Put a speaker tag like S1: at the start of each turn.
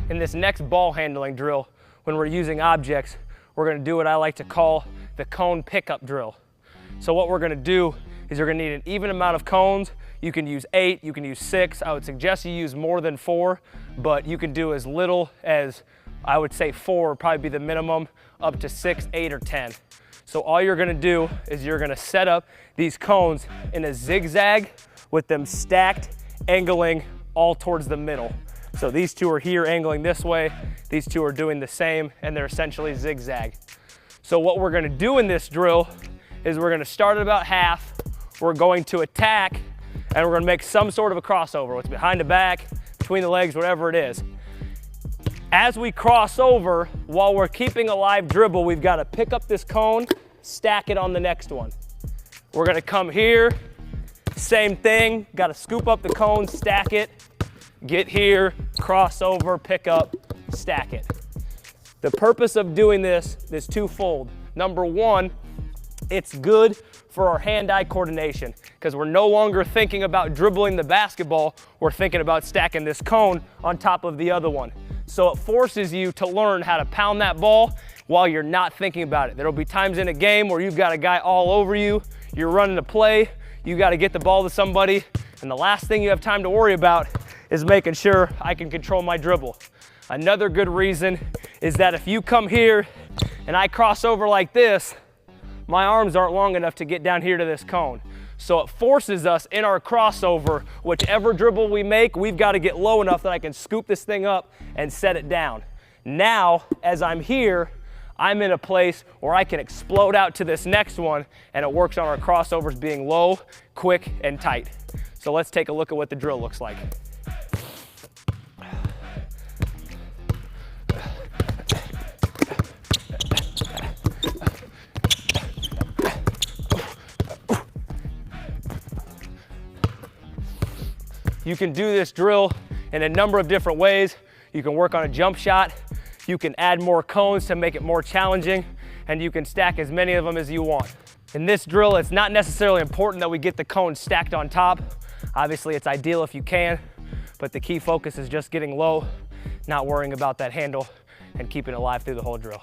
S1: In this next ball handling drill, when we're using objects, we're gonna do what I like to call the cone pickup drill. So what we're gonna do is you're gonna need an even amount of cones. You can use 8, you can use 6. I would suggest you use more than 4, but you can do as little as, I would say 4 would probably be the minimum, up to 6, 8, or 10. So all you're gonna do is you're gonna set up these cones in a zigzag with them stacked, angling all towards the middle. So these two are here angling this way, these two are doing the same, and they're essentially zigzag. So what we're gonna do in this drill is we're gonna start at about half, we're going to attack, and we're gonna make some sort of a crossover. What's behind the back, between the legs, whatever it is. As we cross over, while we're keeping a live dribble, we've gotta pick up this cone, stack it on the next one. We're gonna come here, same thing, gotta scoop up the cone, stack it, get here, cross over, pick up, stack it. The purpose of doing this is twofold. Number one, it's good for our hand-eye coordination because we're no longer thinking about dribbling the basketball, we're thinking about stacking this cone on top of the other one. So it forces you to learn how to pound that ball while you're not thinking about it. There'll be times in a game where you've got a guy all over you, you're running a play, you gotta get the ball to somebody, and the last thing you have time to worry about is making sure I can control my dribble. Another good reason is that if you come here and I cross over like this, my arms aren't long enough to get down here to this cone. So it forces us in our crossover, whichever dribble we make, we've got to get low enough that I can scoop this thing up and set it down. Now, as I'm here, I'm in a place where I can explode out to this next one, and it works on our crossovers being low, quick, and tight. So let's take a look at what the drill looks like. You can do this drill in a number of different ways. You can work on a jump shot, you can add more cones to make it more challenging, and you can stack as many of them as you want. In this drill, it's not necessarily important that we get the cones stacked on top. Obviously, it's ideal if you can, but the key focus is just getting low, not worrying about that handle, and keeping it live through the whole drill.